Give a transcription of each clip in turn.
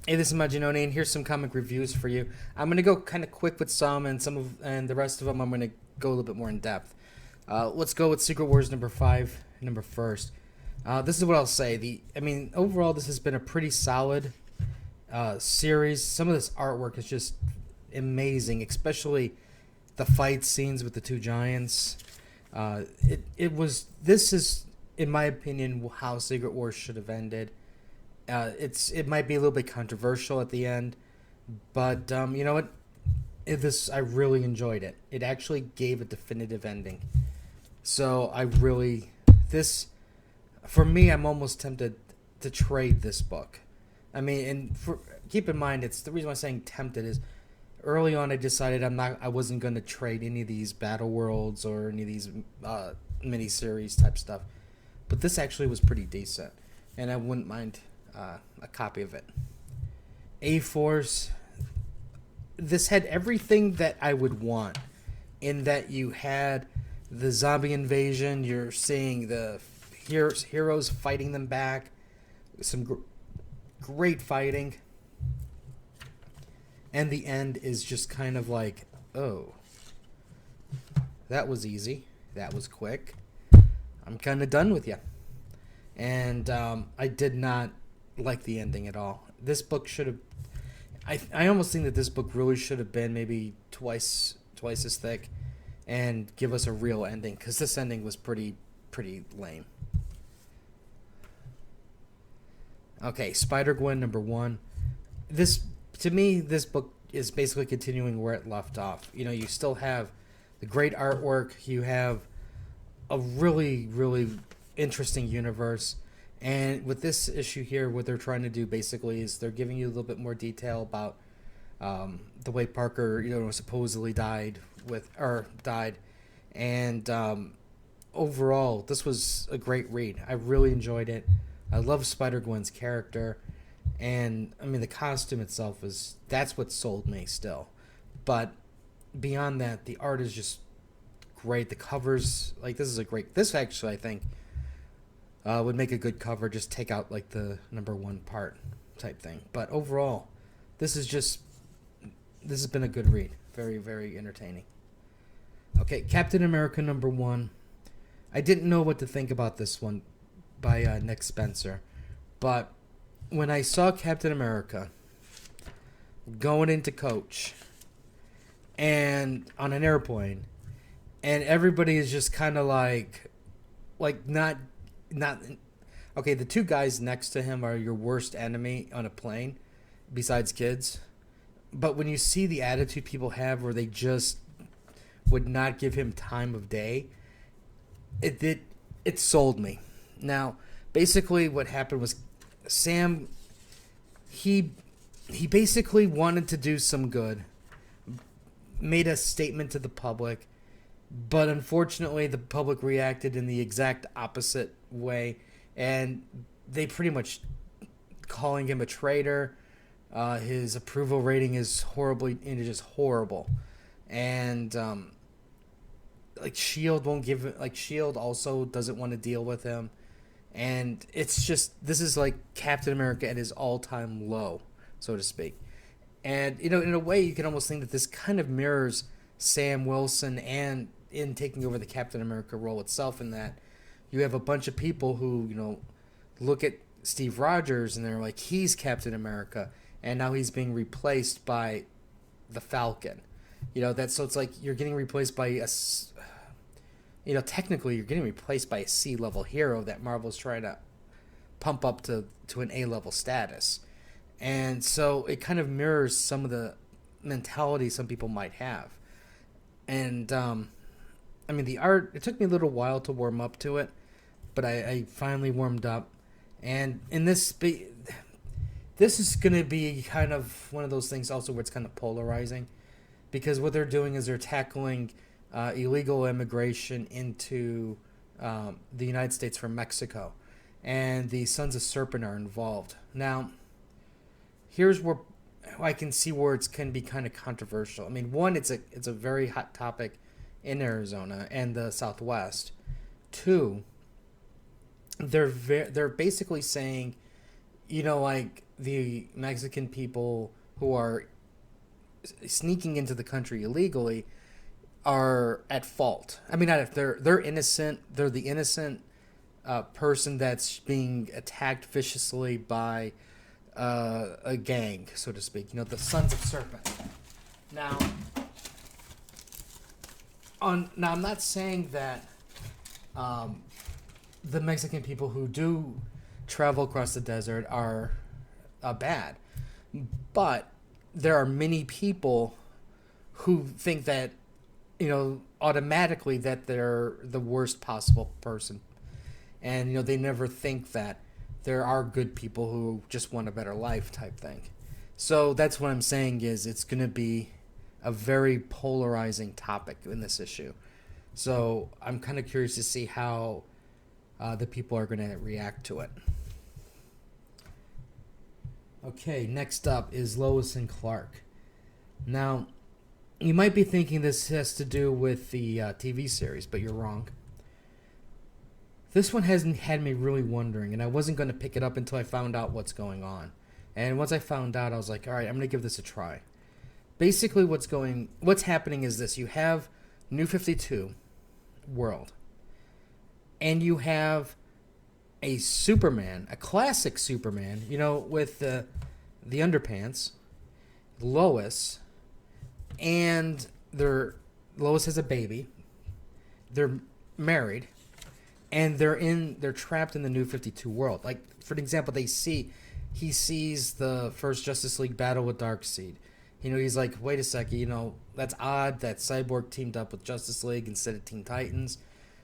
Hey, this is Majin, and here's some comic reviews for you. I'm gonna go kind of quick with some, and the rest of them I'm gonna go a little bit more in depth. Let's go with Secret Wars number 5, number first. This is what I'll say. Overall, this has been a pretty solid series. Some of this artwork is just amazing, especially the fight scenes with the two giants. This is, in my opinion, how Secret Wars should have ended. It might be a little bit controversial at the end, but you know what? I really enjoyed it. It actually gave a definitive ending. So this for me, I'm almost tempted to trade this book. Keep in mind, it's the reason why I'm saying tempted is early on I decided I wasn't going to trade any of these battle worlds or any of these miniseries type stuff, but this actually was pretty decent, and I wouldn't mind a copy of it. A-Force. This had everything that I would want, in that you had the zombie invasion. You're seeing the heroes fighting them back. Some great fighting. And the end is just kind of like, oh, that was easy. That was quick. I'm kind of done with you. And I did not like the ending at all. This book should have. I almost think that this book really should have been maybe twice as thick, and give us a real ending, because this ending was pretty lame. Okay, SpiderGwen number 1. To me, this book is basically continuing where it left off. You know, you still have the great artwork. You have a really interesting universe. And with this issue here, what they're trying to do basically is they're giving you a little bit more detail about the way Parker, supposedly died. And overall, this was a great read. I really enjoyed it. I love Spider-Gwen's character, and the costume itself that's what sold me still. But beyond that, the art is just great. The covers, this actually I think would make a good cover. Just take out the number 1 part type thing. But overall, this has been a good read. Very entertaining. Okay, Captain America number 1. I didn't know what to think about this one by Nick Spencer, but when I saw Captain America going into coach and on an airplane, and everybody is just kind of not okay, the two guys next to him are your worst enemy on a plane besides kids. But when you see the attitude people have, where they just would not give him time of day, it sold me. Now, basically what happened was Sam, he basically wanted to do some good, made a statement to the public, but unfortunately the public reacted in the exact opposite way, and they pretty much calling him a traitor. His approval rating is just horrible, and Shield won't give it. Shield also doesn't want to deal with him, and this is like Captain America at his all-time low, so to speak. And in a way, you can almost think that this kind of mirrors Sam Wilson and in taking over the Captain America role itself, in that you have a bunch of people who, look at Steve Rogers and they're like, he's Captain America, and now he's being replaced by the Falcon. So it's like you're getting replaced by technically you're getting replaced by a C-level hero that Marvel's trying to pump up to an A-level status. And so it kind of mirrors some of the mentality some people might have. And the art, it took me a little while to warm up to it, but I finally warmed up. And in this is going to be kind of one of those things also where it's kind of polarizing, because what they're doing is they're tackling illegal immigration into the United States from Mexico, and the Sons of Serpent are involved. Now, here's where I can see where it can be kind of controversial. One, it's a very hot topic in Arizona and the Southwest. 2, they're basically saying like the Mexican people who are sneaking into the country illegally are at fault. I mean, not if they're innocent. They're the innocent person that's being attacked viciously by a gang, so to speak. The Sons of Serpent. Now, now I'm not saying that the Mexican people who do travel across the desert are bad, but there are many people who think that automatically that they're the worst possible person, and they never think that there are good people who just want a better life type thing. So that's what I'm saying is it's going to be a very polarizing topic in this issue. So I'm kind of curious to see how the people are going to react to it. Okay, next up is Lois and Clark. Now, you might be thinking this has to do with the TV series, but you're wrong. This one hasn't had me really wondering, and I wasn't going to pick it up until I found out what's going on. And once I found out, I was like, all right, I'm going to give this a try. Basically, what's happening is this. You have New 52 world, and you have a Superman, a classic Superman, with the underpants, Lois, and Lois has a baby. They're married, and they're trapped in the New 52 world. Like, for example, he sees the first Justice League battle with Darkseid. He's like, wait a second, that's odd that Cyborg teamed up with Justice League instead of Teen Titans.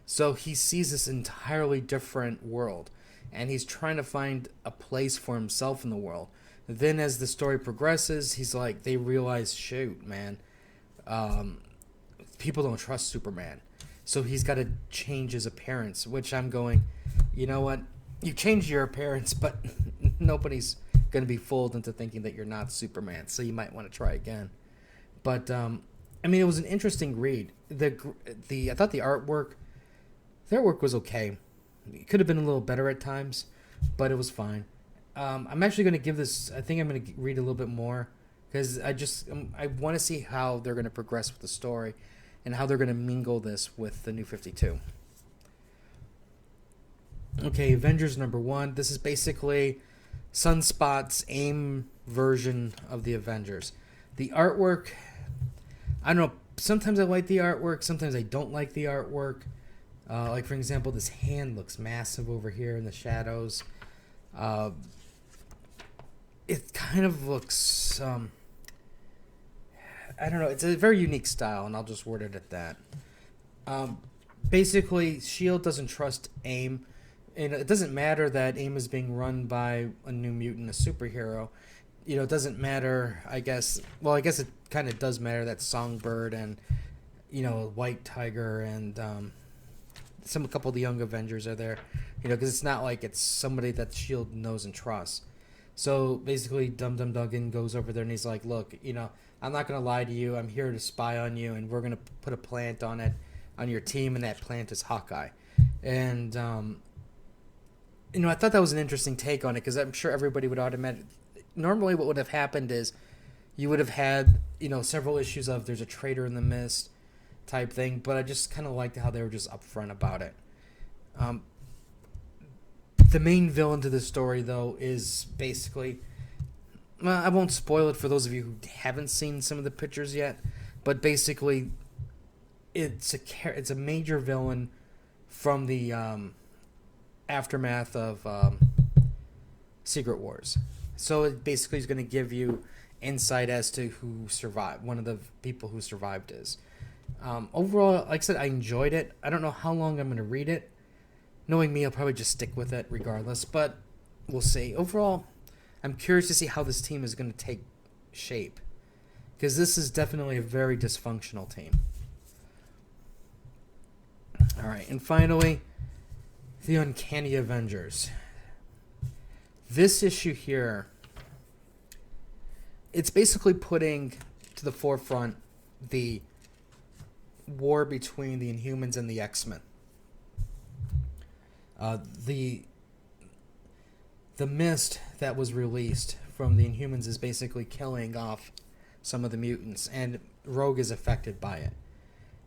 So he sees this entirely different world, and he's trying to find a place for himself in the world. Then as the story progresses, he's like, they realize, shoot, man, people don't trust Superman. So he's got to change his appearance, which I'm going, you know what? You changed your appearance, but nobody's going to be fooled into thinking that you're not Superman. So you might want to try again. But, it was an interesting read. I thought the artwork was okay. It could have been a little better at times, but it was fine. I'm actually going to give this, I think I'm going to read a little bit more, because I want to see how they're going to progress with the story and how they're going to mingle this with the New 52. Okay, Avengers #1. This is basically Sunspot's AIM version of the Avengers. The artwork, I don't know, sometimes I like the artwork, sometimes I don't like the artwork. Like, for example, this hand looks massive over here in the shadows. It kind of looks, I don't know, it's a very unique style, and I'll just word it at that. Basically, S.H.I.E.L.D. doesn't trust AIM, and it doesn't matter that AIM is being run by a New Mutant, a superhero. It doesn't matter, I guess, well, I guess it kind of does matter that Songbird and, White Tiger and a couple of the young Avengers are there, because it's not like it's somebody that S.H.I.E.L.D. knows and trusts. So basically, Dum Dum Dugan goes over there and he's like, look, I'm not going to lie to you. I'm here to spy on you, and we're going to put a plant on your team, and that plant is Hawkeye. And, I thought that was an interesting take on it, because I'm sure everybody would automatically... Normally what would have happened is you would have had, several issues of there's a traitor in the mist type thing, but I just kind of liked how they were just upfront about it. The main villain to the story, though, is basically... Well, I won't spoil it for those of you who haven't seen some of the pictures yet, but basically it's a major villain from the aftermath of Secret Wars. So it basically is going to give you insight as to who survived, one of the people who survived is. Overall, like I said, I enjoyed it. I don't know how long I'm going to read it. Knowing me, I'll probably just stick with it regardless, but we'll see. Overall, I'm curious to see how this team is going to take shape, because this is definitely a very dysfunctional team. All right, and finally, the Uncanny Avengers. This issue here, it's basically putting to the forefront the war between the Inhumans and the X-Men. The the mist that was released from the Inhumans is basically killing off some of the mutants, and Rogue is affected by it.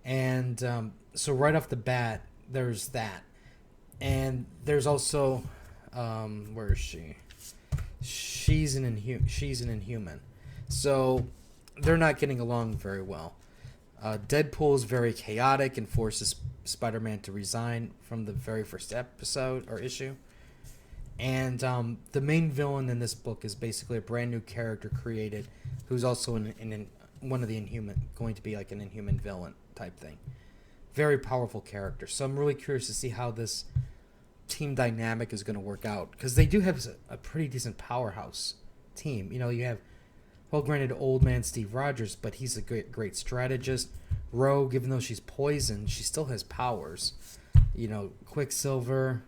And so right off the bat, there's that. And there's also, where is she? She's an Inhuman. So they're not getting along very well. Deadpool is very chaotic and forces Spider-Man to resign from the very first episode or issue. And the main villain in this book is basically a brand new character created, who's also in one of the Inhuman, going to be like an Inhuman villain type thing. Very powerful character. So I'm really curious to see how this team dynamic is going to work out, because they do have a pretty decent powerhouse team. You know, you have, well, granted, old man Steve Rogers, but he's a great strategist. Rogue, even though she's poisoned, she still has powers. You know, Quicksilver,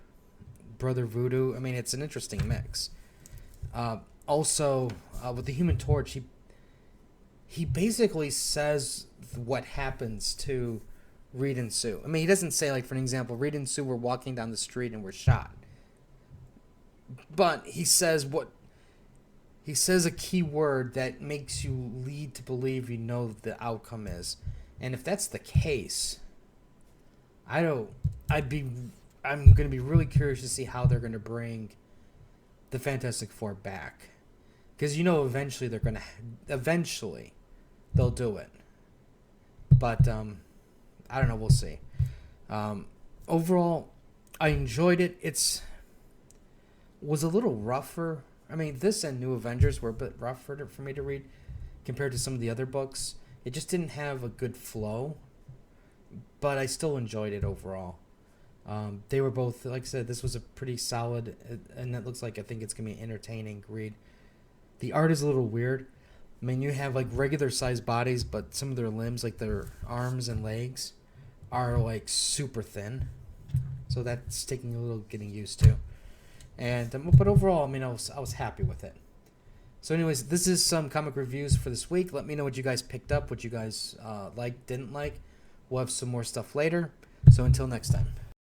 Brother Voodoo. I mean, it's an interesting mix. Also, with the Human Torch, he basically says what happens to Reed and Sue. I mean, he doesn't say, like, for an example, Reed and Sue were walking down the street and were shot. But he says a key word that makes you lead to believe you know the outcome is. And if that's the case, I'm going to be really curious to see how they're going to bring the Fantastic Four back. Because you know eventually they'll do it. But I don't know, we'll see. Overall, I enjoyed it. Was a little rougher. I mean, this and New Avengers were a bit rougher for me to read compared to some of the other books. It just didn't have a good flow, but I still enjoyed it overall. They were both, like I said, this was a pretty solid, and it looks like, I think it's going to be an entertaining read. The art is a little weird. I mean, you have like regular sized bodies, but some of their limbs, like their arms and legs, are like super thin. So that's taking a little getting used to. And but overall, I mean, I was happy with it. So anyways, this is some comic reviews for this week. Let me know what you guys picked up, what you guys liked, didn't like. We'll have some more stuff later. So until next time.